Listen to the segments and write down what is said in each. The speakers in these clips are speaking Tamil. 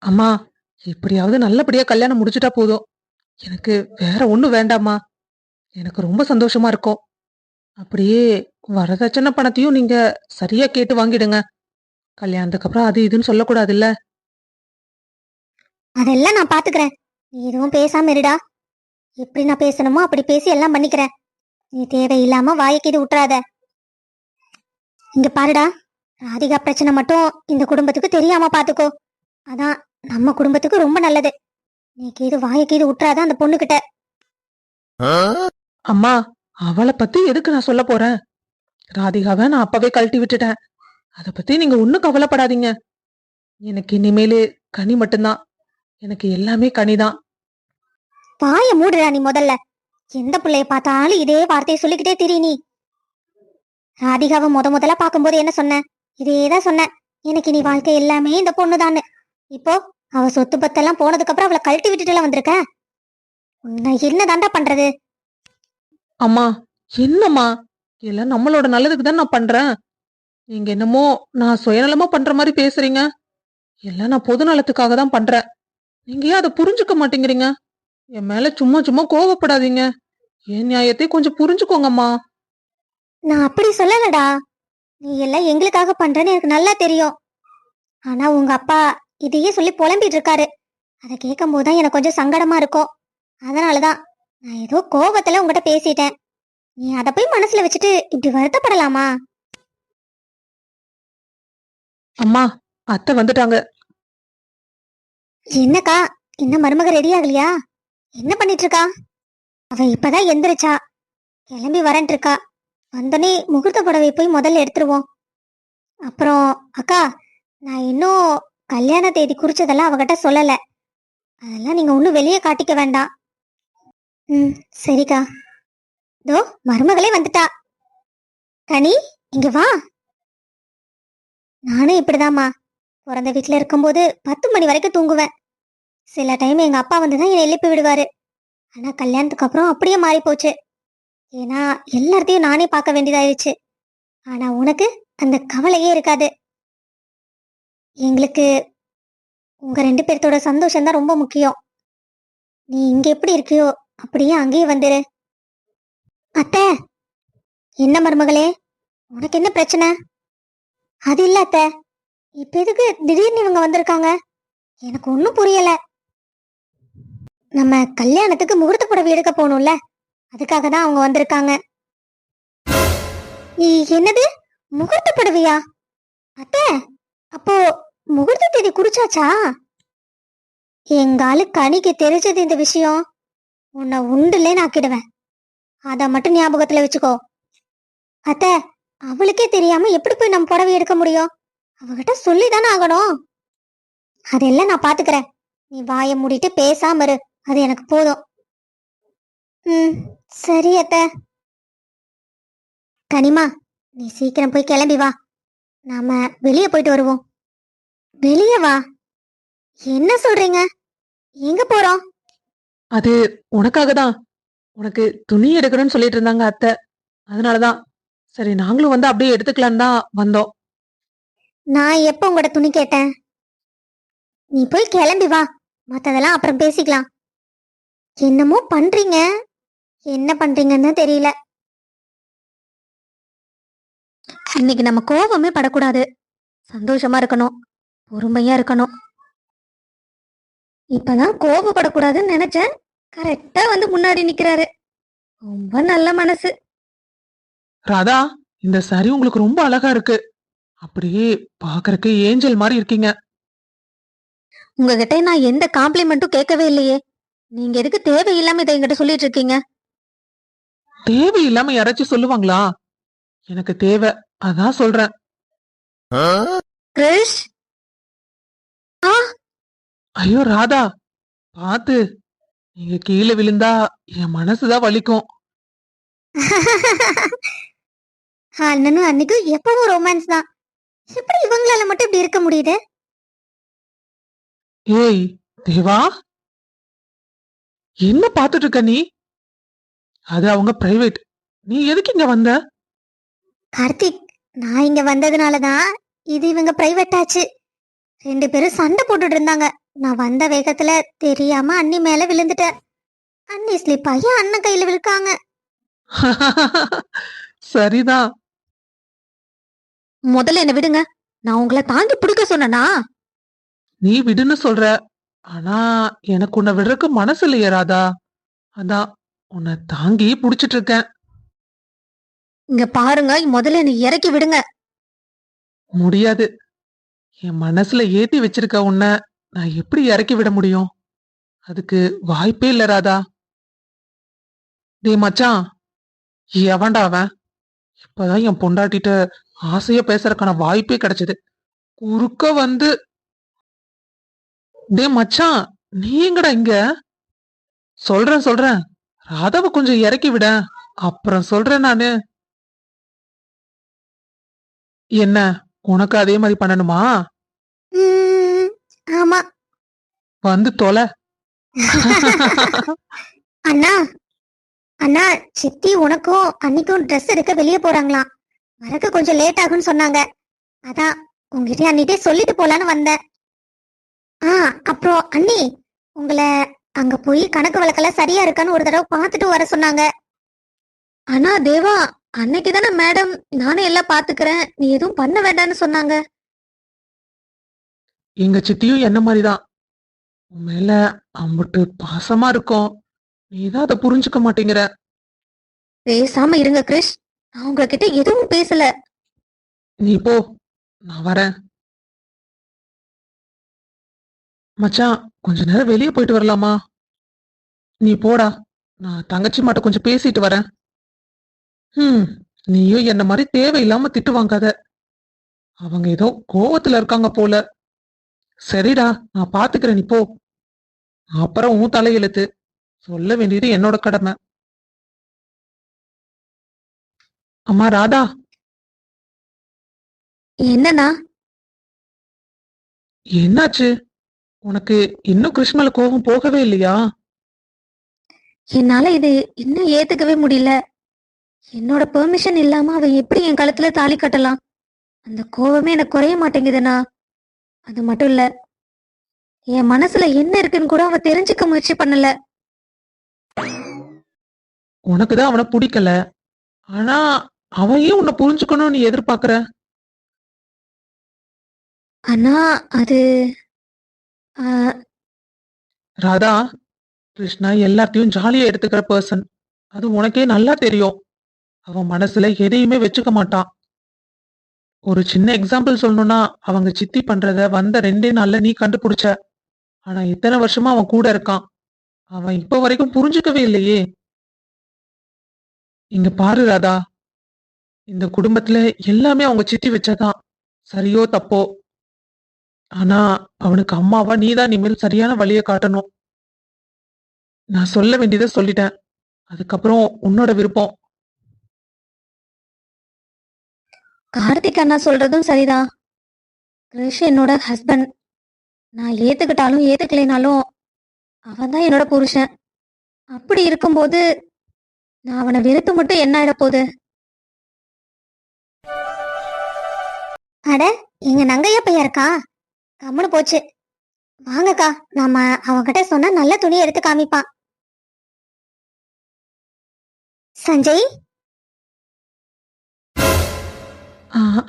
அம்மா, எப்படியாவது நல்லபடியா கல்யாணம் முடிச்சிட்டா போதும். எனக்கு வேற ஒண்ணும் வேண்டாம்மா. எனக்கு ரொம்ப சந்தோஷமா இருக்கும். அப்படியே வரதட்சணை பணத்தையும் நீங்க சரியா கேட்டு வாங்கிடுங்க. கல்யாணத்துக்கு அப்புறம் அது இதுன்னு சொல்லக்கூடாதுல்ல. அதெல்லாம் நான் பாத்துக்கிறேன். நீ எதுவும் பேசாம இருடா. எப்படி நான் பேசணுமோ அப்படி பேசி எல்லாம் பண்ணிக்கிறேன். நீ தேவையில்லாம வாய்க்கு இது விட்டுறாத. இங்க பாருடா, ராதிகா பிரச்சனை மட்டும் இந்த குடும்பத்துக்கு தெரியாம பாத்துக்கோ. அதான் நம்ம குடும்பத்துக்கு ரொம்ப நல்லது. நீ கீது வாய்க்கு இது விட்டுறாத அந்த பொண்ணுகிட்ட. அம்மா, அவளை பத்தி எதுக்கு நான் சொல்ல போறேன்? ராதிகாவை நான் அப்பவே கழட்டி விட்டுட்டேன். அத பத்தி நீங்க ஒண்ணும் கவலைப்படாதீங்க. எனக்கு இனிமேலு கனி மட்டும்தான். எனக்கு எல்லாமே கனிதான். வாய மூடுடா நீ முதல்ல. எந்த பிள்ளைய பார்த்தாலும் இதே வார்த்தையை சொல்லிக்கிட்டே திரி நீ. ராதிகாவை முதல்ல பார்க்கும்போது என்ன சொன்ன? இதேதான் சொன்ன. எனக்கு நீ வாழ்க்கை எல்லாமே இந்த பொண்ணுதான்னு. இப்போ அவ சொத்து பத்தெல்லாம் போனதுக்கு அப்புறம் அவளை கழட்டி விட்டுட்டுலாம் வந்திருக்க. உன்னை என்ன தாண்டா பண்றது? அம்மா, என்னம்மா, எல்லாம் நம்மளோட நல்லதுக்கு தான் நான் பண்றேன். நீங்க என்னமோ நான் சுயநலமா பண்ற மாதிரி பேசுறீங்க. எல்லாம் நான் பொது நலத்துக்காக தான் பண்றேன். நீங்க ஏன் அதை புரிஞ்சுக்க மாட்டேங்கிறீங்க? என் மேல சும்மா சும்மா கோவப்படாதீங்க. என் நியாயத்தை கொஞ்சம் புரிஞ்சுக்கோங்கம்மா. நான் அப்படி சொல்லலடா. நீ எல்லாம் எங்களுக்காக பண்றேன்னு எனக்கு நல்லா தெரியும். ஆனா உங்க அப்பா இதையே சொல்லி புலம்பிட்டு இருக்காரு. அதை கேட்கும் போதுதான் எனக்கு கொஞ்சம் சங்கடமா இருக்கும். அதனாலதான் நான் ஏதோ கோபத்துல உங்ககிட்ட பேசிட்டேன். நீ அதை போய் மனசுல வச்சுட்டு இப்படி வருத்தப்படலாமா? அம்மா, அத்தை வந்துட்டாங்க. என்னக்கா, இன்னும் மருமக ரெடி ஆகலையா? என்ன பண்ணிட்டு இருக்கா? அவ இப்பதான் எந்திரிச்சா. கிளம்பி வரேன்ட்டு இருக்கா. வந்தோடனே முகூர்த்த புடவை போய் முதல்ல எடுத்துருவோம். அப்புறம் அக்கா, நான் இன்னும் கல்யாண தேதி குறிச்சதெல்லாம் அவகிட்ட சொல்லல. அதெல்லாம் நீங்க ஒன்னும் வெளியே காட்டிக்க வேண்டாம். ம், சரிக்கா. தோ மருமகளே வந்துட்டா. கனி, இங்க வா. நானும் இப்படிதாம்மா. பிறந்த வீட்டுல இருக்கும்போது 10 மணி வரைக்கும் தூங்குவேன். சில டைம் எங்க அப்பா வந்துதான் என்னை எழுப்பி விடுவாரு. ஆனா கல்யாணத்துக்கு அப்புறம் அப்படியே மாறி போச்சு. ஏன்னா எல்லாத்தையும் நானே பார்க்க வேண்டியதாயிருச்சு. ஆனா உனக்கு அந்த கவலையே இருக்காது. எங்களுக்கு உங்க 2 பேர்த்தோட சந்தோஷம் தான் ரொம்ப முக்கியம். நீ இங்க எப்படி இருக்கியோ அப்படியே அங்கேயே வந்துரு. அத்தை, என்ன மருமகளே, உனக்கு என்ன பிரச்சனை? அது இல்ல அத்தை, இப்ப எதுக்கு திடீர்னு இவங்க வந்திருக்காங்க? எனக்கு ஒன்னும் புரியல. நம்ம கல்யாணத்துக்கு முகூர்த்த புடவை எடுக்க போகணும்ல, அதுக்காக தான் அவங்க வந்திருக்காங்க. என்னது, முகூர்த்த புடவையா? அத்தை, அப்போ முகூர்த்த தேதி குறிச்சாச்சா? எங்க ஆளு கனிக்கு தெரிஞ்சது இந்த விஷயம், உன்னை உண்டுலேன்னு ஆக்கிடுவேன். அத மட்டும் ஞாபகத்துல வச்சுக்கோ. அத்தை, அவளுக்கே தெரியாம எப்படி போய் நம்ம புடவை எடுக்க முடியும்? அவகிட்ட சொல்லிதானே ஆகணும். அதெல்லாம் நான் பாத்துக்கிறேன். நீ வாயை மூடிட்டு பேசாம இரு, அது எனக்கு போதும். ம், சரி அத்தை. கனிமா, நீ சீக்கிரம் போய் கிளம்பி வா. நாம வெளியே போயிட்டு வருவோம். வெளியே வா? என்ன சொல்றீங்க? எங்க போறோம்? அது உனக்காக தான். உனக்கு துணி எடுக்கணும்னு சொல்லிட்டு இருந்தாங்க அத்தை. அதனாலதான் சரி நாங்களும் வந்து அப்படியே எடுத்துக்கலான்னு தான் வந்தோம். நான் எப்ப உங்களோட துணி கேட்டேன்? நீ போய் கிளம்பி வா, மத்ததெல்லாம் அப்புறம் பேசிக்கலாம். என்னமோ பண்றீங்க, என்ன பண்றீங்கன்னு தான் தெரியல. இன்னைக்கு நம்ம கோபமே படக்கூடாது. சந்தோஷமா இருக்கணும், பொறுமையா இருக்கணும். இப்பதான் கோபப்படக்கூடாதுன்னு நினைச்சேன். கரெக்டா வந்து முன்னாடி நிக்கிறாரு. ரொம்ப நல்ல மனசு. ராதா, இந்த சாரி உங்களுக்கு ரொம்ப அழகா இருக்கு. அப்படியே பாக்குறதுக்கு ஏஞ்சல் மாதிரி இருக்கீங்க. உங்ககிட்ட நான் எந்த காம்ப்ளிமெண்ட்டும் கேட்கவே இல்லையே. நீங்க எதுக்கு தேவையில்லாம இதை என்கிட்ட சொல்லிட்டு இருக்கீங்க? தேவையில்லாம யாராச்சும் சொல்லுவாங்களா? எனக்கு தேவை, அதான் சொல்றேன். கிரிஷ், ஆ, ஐயோ ராதா, பாத்து. நீங்க கீழே விழுந்தா என் மனசுதான் வலிக்கும். அண்ணனும் அன்னைக்கும் எப்பவும் ரொமான்ஸ் தான். எப்படி இவங்களால மட்டும் இப்படி இருக்க முடியுது? ஏய் தேவா, என்ன பாத்துட்டு இருக்க நீ? அது அவங்க பிரைவேட். நீ எதுக்கு இங்க வந்த? கார்த்திக், நான் இங்க வந்ததுனாலதான் இது இவங்க பிரைவேட் ஆச்சு. 2 பேரும் சண்டை போட்டுட்டு இருந்தாங்க. நான் வந்த வேகத்துல தெரியாம அண்ணி மேல விழுந்துட்டேன். அண்ணி ஸ்லிப் ஆகி அண்ணன் கையில விழுக்காங்க. சரிதான். முதல்ல என்ன விடுங்க. நான் உங்களை தாங்கி பிடிக்க சொன்னனா? நீ விடுன்னு சொல்ற. ஆனா எனக்கு உன்னை விடுறதுக்கு மனசு இல்லையே ராதா. அதான் உன்னை தாங்கி புடிச்சிட்டு இருக்கேன். இங்க பாருங்க, முதல்ல என்னை இறக்கி விடுங்க. முடியாது. என் மனசுல ஏத்தி வச்சிருக்க உன்னை நான் எப்படி இறக்கி விட முடியும்? அதுக்கு வாய்ப்பே இல்ல ராதா. டேய் மச்சான், எவன்டா அவன்? இப்பதான் என் பொண்டாட்டிட்ட ஆசையா பேசுறதுக்கான வாய்ப்பே கிடைச்சது. குறுக்க வந்து, டேய் மச்சான், நீ எங்கடா இங்க? சொல்றேன். ராதாவை கொஞ்சம் இறக்கி விட. அப்புறம் சொல்றேன் நானு. என்ன, உனக்கு அதே மாதிரி பண்ணணுமா? ம், ஆமா. வந்து தொலை. அண்ணா, அண்ணா, சித்தி உனக்கும் அன்னிக்கும் ட்ரெஸ் எடுக்க வெளியே போறாங்களாம். வரக்கு கொஞ்சம் லேட் ஆகும்னு சொன்னாங்க. அதான் உங்ககிட்ட அன்னிட்டே சொல்லிட்டு போலான்னு வந்தேன். ஆ, அப்புறம் அண்ணி, உங்களை அங்க போய் கணக்கு வழக்கெல்லாம் சரியா இருக்கான்னு ஒரு தடவை பார்த்துட்டு வர சொன்னாங்க. ஆனா தேவா, அன்னைக்கு தானே மேடம் நானே எல்லாம் பாத்துக்கிறேன், நீ எதுவும் பண்ண வேண்டாம்னு சொன்னாங்க. எங்க சித்தியும் என்ன மாதிரிதான். உன் மேல அம்புட்டு பாசமா இருக்கும். நீதான் அதை புரிஞ்சுக்க மாட்டேங்கிற. பேசாம இருங்க கிரிஷ், நான் உங்ககிட்ட எதுவும் பேசல. நீ போ, நான் வரேன். மச்சான், கொஞ்ச நேரம் வெளியே போயிட்டு வரலாமா? நீ போடா, நான் தங்கச்சி மாட்ட கொஞ்சம் பேசிட்டு வரேன். நீயும் என்ன மாதிரி தேவையில்லாம திட்டு வாங்காத. அவங்க ஏதோ கோவத்துல இருக்காங்க போல. சரிடா, நான் பாத்துக்கிறேன், நீ போ. அப்புறம் உன் தலையெழுத்து. சொல்ல வேண்டியது என்னோட கடமை. அம்மா ராதா. என்னண்ணா? என்னாச்சு? உனக்கு இன்னும் கிருஷ்ணல கோபம் போகவே இல்லையா? என்னால இது இன்னும் ஏத்துக்கவே முடியல. என்னோட பெர்மிஷன் இல்லாம அவன் எப்படி என் கழுத்துல தாலி கட்டலாம்? அந்த கோவமே எனக்கு குறைய மாட்டேங்குதுண்ணா. அது மட்டும் இல்ல, என் மனசுல என்ன இருக்குன்னு கூட அவன் தெரிஞ்சுக்க முயற்சி பண்ணல. உனக்குதான் அவனை பிடிக்கல. ஆனா அவன் ஏன் உன்னை புரிஞ்சுக்கணும்னு நீ எதிர்பார்க்கற? ஆனா அது ஆ, ராதா, கிருஷ்ணா எல்லாத்தையும் ஜாலியா எடுத்துக்கிற பர்சன். அது உனக்கே நல்லா தெரியும். அவன் மனசுல எதையுமே வச்சுக்க மாட்டான். ஒரு சின்ன எக்ஸாம்பிள் சொல்லணும்னா, அவங்க சித்தி பண்றத வந்த 2 நாள்ல நீ கண்டுபிடிச்ச. ஆனா இத்தனை வருஷமா அவன் கூட இருக்கான். அவன் இப்ப வரைக்கும் புரிஞ்சுக்கவே இல்லையே. இங்க பாரு ராதா, இந்த குடும்பத்துல எல்லாமே அவங்க சித்தி வச்சதான். சரியோ தப்போ, ஆனா அவனுக்கு அம்மாவா நீதான் இனிமேல் சரியான வழியை காட்டணும். நான் சொல்ல வேண்டியதை சொல்லிட்டேன். அதுக்கப்புறம் உன்னோட விருப்பம். கார்த்திக் அண்ணா சொல்றதும் சரிதான். கிரிஷ் என்னோட ஹஸ்பண்ட். நான் ஏத்துக்கிட்டாலும் ஏத்துக்கலைனாலும் அவன் தான் என்னோட புருஷன். அப்படி இருக்கும்போது நான் அவனை வெறுத்து மட்டும் என்ன ஆயிட போகுது? அட, எங்க நங்கையா பையன் இருக்கா? கம்முனு போச்சு. வாங்கக்கா, நாம அவன்கிட்ட சொன்னா நல்ல துணி எடுத்து காமிப்பான். சஞ்சய்,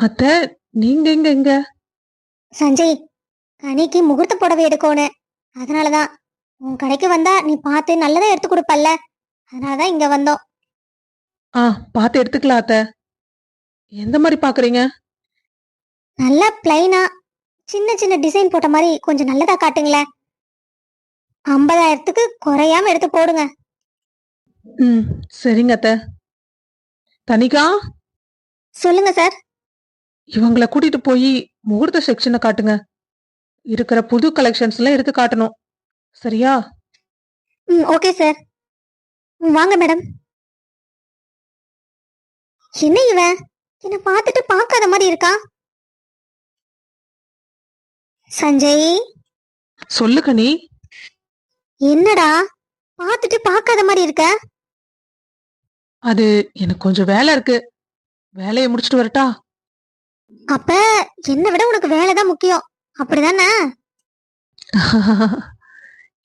அத்தை, நீங்க எங்க எங்க? சஞ்சய், கனிக்கு முகூர்த்த புடவை எடுக்கணும். அதனாலதான் உன் கடைக்கு வந்தா நீ பார்த்து நல்லதா எடுத்து கொடுப்பல்ல. அதனாலதான் இங்க வந்தோம். பார்த்து எடுத்துக்கலாம் அத்தை. எந்த மாதிரி பாக்குறீங்க? நல்லா பிளைனா சின்ன சின்ன டிசைன் போட்ட மாதிரி கொஞ்சம் நல்லதா காட்டுங்களேன். 50,000க்கு குறையாம எடுத்து போடுங்க. சரிங்க அத்தை. தனிகா, சொல்லுங்க சார். இவங்களை கூட்டிட்டு போய் முகூர்த்த செக்ஷனை காட்டுங்க. இருக்கிற புது கலெக்ஷன்ஸ் எல்லாம் எடுத்து காட்டணும். சரியா? Okay sir. வாங்க மேடம். என்ன இவன் என்ன பார்த்துட்டு பார்க்காத மாதிரி இருக்கா? சஞ்சய், சொல்லு கனி. என்னடா பார்த்துட்டு பார்க்காத மாதிரி இருக்க? அது எனக்கு கொஞ்சம் வேலை இருக்கு. வேலையை முடிச்சிட்டு வரட்டா? அப்ப என்னை விட உனக்கு வேலைதான் முக்கியம், அப்படிதானே?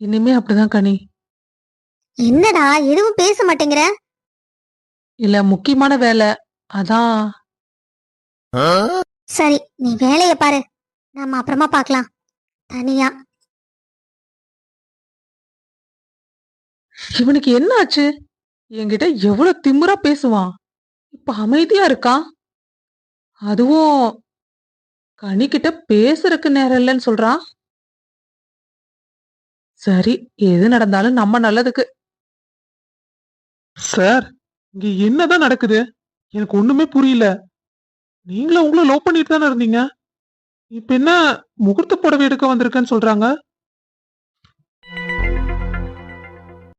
இனிமே அப்படிதான் கனி. என்னடா எதுவும் பேச மாட்டேங்கிற? இல்ல முக்கியமான வேலை. அதான். சரி, நீ வேலைய பாரு. நாம அப்புறமா பார்க்கலாம். தனியா. இவனுக்கு என்ன ஆச்சு? என்கிட்ட எவ்வளவு திமிரா பேசுவான், இப்ப அமைதியா இருக்கான். அதுவும் கனிக்கிட்ட பேசுறதுக்கு நேரம் இல்லைன்னு சொல்றான். சரி, எது நடந்தாலும் நம்ம நல்லதுக்கு. சார், இங்க என்னதான் நடக்குது? எனக்கு ஒண்ணுமே புரியல. நீங்களும் உங்களை லவ் பண்ணிட்டு தானே இருந்தீங்க. இப்ப என்ன முகூர்த்த புடவை எடுக்க வந்திருக்கேன்னு சொல்றாங்க?